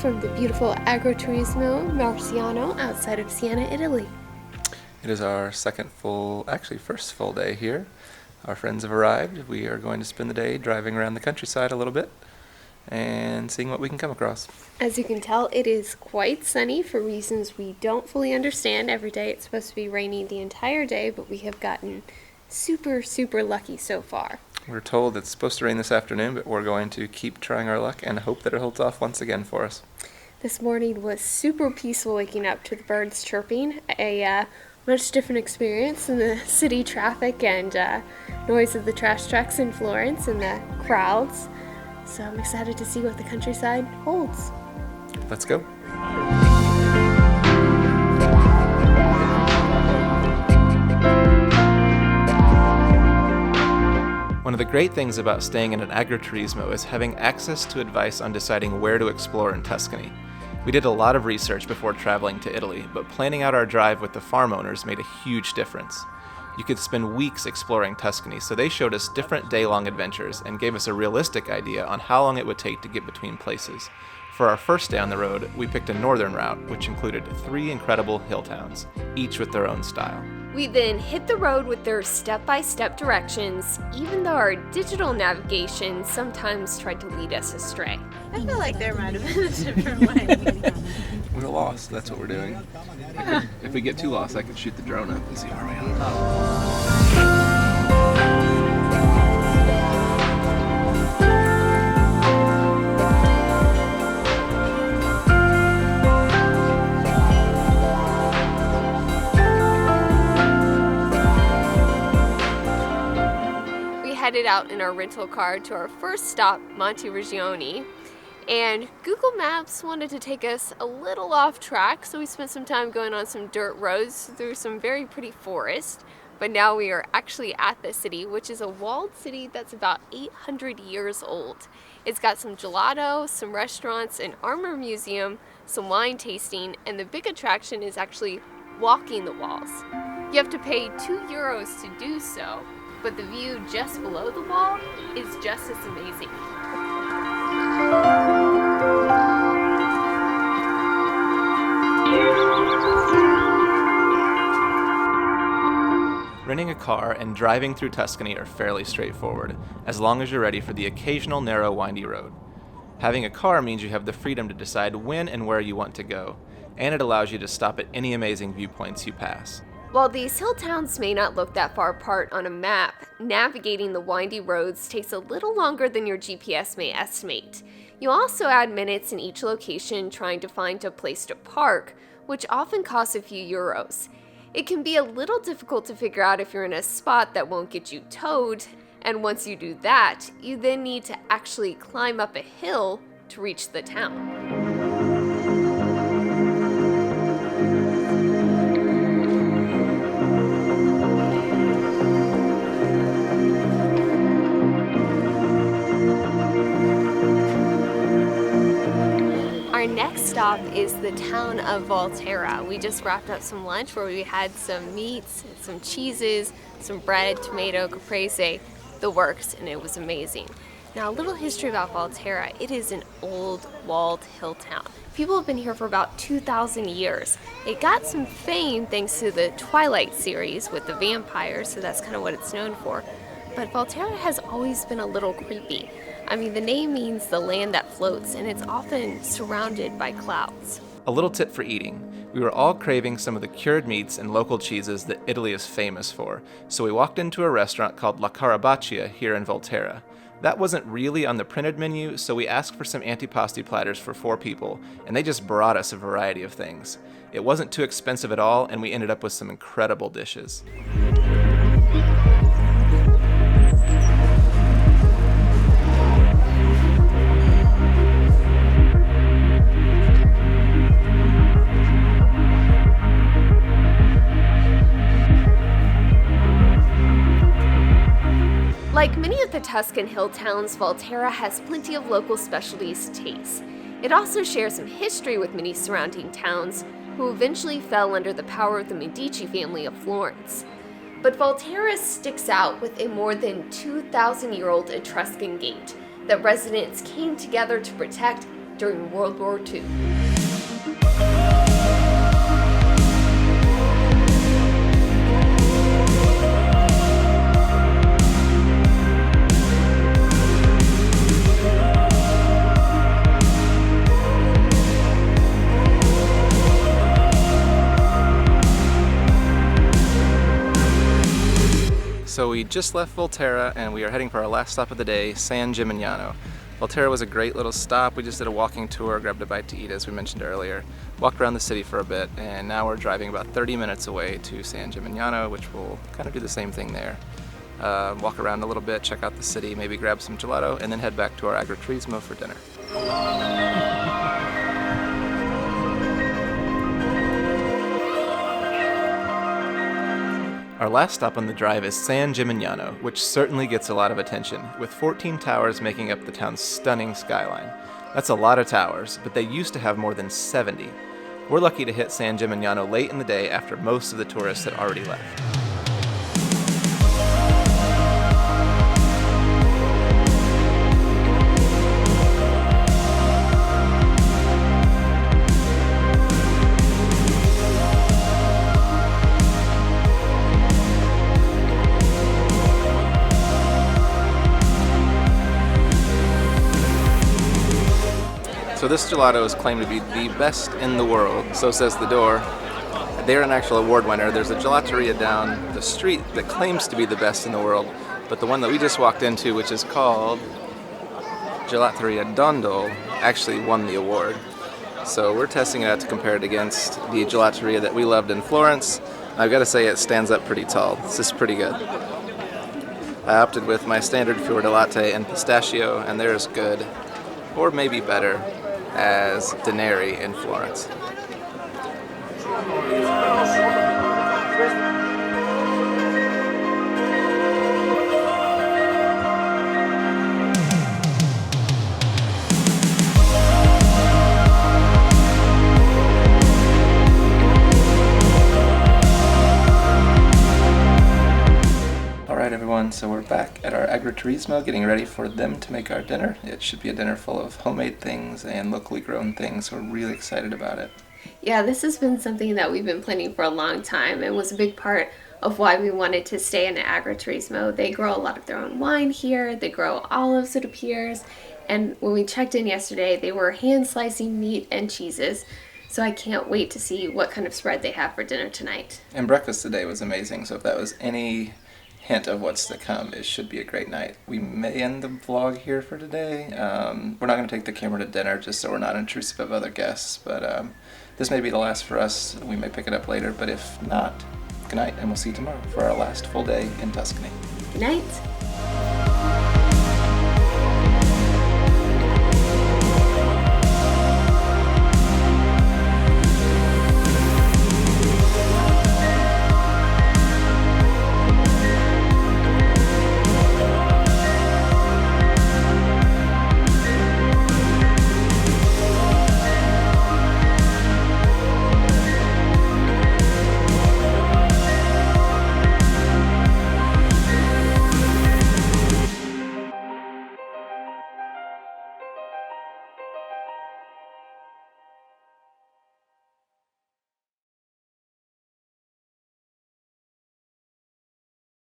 from the beautiful Agriturismo Marciano outside of Siena, Italy. It is our first full day here. Our friends have arrived. We are going to spend the day driving around the countryside a little bit and seeing what we can come across. As you can tell, it is quite sunny for reasons we don't fully understand. Every day it's supposed to be rainy the entire day, but we have gotten super, super lucky so far. We're told it's supposed to rain this afternoon, but we're going to keep trying our luck and hope that it holds off once again for us. This morning was super peaceful, waking up to the birds chirping. A much different experience than the city traffic and noise of the trash trucks in Florence and the crowds. So I'm excited to see what the countryside holds. Let's go. One of the great things about staying in an agriturismo is having access to advice on deciding where to explore in Tuscany. We did a lot of research before traveling to Italy, but planning out our drive with the farm owners made a huge difference. You could spend weeks exploring Tuscany, so they showed us different day-long adventures and gave us a realistic idea on how long it would take to get between places. For our first day on the road, we picked a northern route, which included 3 incredible hill towns, each with their own style. We then hit the road with their step-by-step directions, even though our digital navigation sometimes tried to lead us astray. I feel like there might have been a different way. We're lost, that's what we're doing. If we get too lost, I could shoot the drone up and see where we are. Headed out in our rental car to our first stop, Monteriggioni, and Google Maps wanted to take us a little off track, so we spent some time going on some dirt roads through some very pretty forest. But now we are actually at the city, which is a walled city that's about 800 years old. It's got some gelato, some restaurants, an armor museum, some wine tasting, and the big attraction is actually walking the walls. You have to pay €2 to do so, but the view just below the wall is just as amazing. Renting a car and driving through Tuscany are fairly straightforward, as long as you're ready for the occasional narrow, windy road. Having a car means you have the freedom to decide when and where you want to go, and it allows you to stop at any amazing viewpoints you pass. While these hill towns may not look that far apart on a map, navigating the windy roads takes a little longer than your GPS may estimate. You also add minutes in each location trying to find a place to park, which often costs a few euros. It can be a little difficult to figure out if you're in a spot that won't get you towed, and once you do that, you then need to actually climb up a hill to reach the town. Our next stop is the town of Volterra. We just wrapped up some lunch where we had some meats, some cheeses, some bread, tomato, caprese, the works, and it was amazing. Now, a little history about Volterra. It is an old walled hill town. People have been here for about 2,000 years. It got some fame thanks to the Twilight series with the vampires, so that's kind of what it's known for. But Volterra has always been a little creepy. I mean, the name means the land that floats, and it's often surrounded by clouds. A little tip for eating. We were all craving some of the cured meats and local cheeses that Italy is famous for, so we walked into a restaurant called La Carabaccia here in Volterra. That wasn't really on the printed menu, so we asked for some antipasti platters for 4 people, and they just brought us a variety of things. It wasn't too expensive at all, and we ended up with some incredible dishes. Like many of the Tuscan hill towns, Volterra has plenty of local specialties to taste. It also shares some history with many surrounding towns, who eventually fell under the power of the Medici family of Florence. But Volterra sticks out with a more than 2,000-year-old Etruscan gate that residents came together to protect during World War II. So we just left Volterra and we are heading for our last stop of the day, San Gimignano. Volterra was a great little stop. We just did a walking tour, grabbed a bite to eat as we mentioned earlier, walked around the city for a bit, and now we're driving about 30 minutes away to San Gimignano, which will kind of do the same thing there. Walk around a little bit, check out the city, maybe grab some gelato, and then head back to our agriturismo for dinner. Our last stop on the drive is San Gimignano, which certainly gets a lot of attention, with 14 towers making up the town's stunning skyline. That's a lot of towers, but they used to have more than 70. We're lucky to hit San Gimignano late in the day after most of the tourists had already left. So this gelato is claimed to be the best in the world, so says the door. They're an actual award winner. There's a gelateria down the street that claims to be the best in the world, but the one that we just walked into, which is called Gelateria Dondol, actually won the award. So we're testing it out to compare it against the gelateria that we loved in Florence. I've got to say it stands up pretty tall. This is pretty good. I opted with my standard Fiorda latte and pistachio, and they're as good, or maybe better, as Denari in Florence. Alright everyone, so we're back at our agriturismo getting ready for them to make our dinner. It should be a dinner full of homemade things and locally grown things, so we're really excited about it. Yeah, this has been something that we've been planning for a long time and was a big part of why we wanted to stay in an agriturismo. They grow a lot of their own wine here, they grow olives, it appears, and when we checked in yesterday, they were hand slicing meat and cheeses. So I can't wait to see what kind of spread they have for dinner tonight. And breakfast today was amazing, so if that was any hint of what's to come, it should be a great night. We may end the vlog here for today. We're not going to take the camera to dinner just so we're not intrusive of other guests, but this may be the last for us. We may pick it up later, but if not, good night, and we'll see you tomorrow for our last full day in Tuscany. Good night.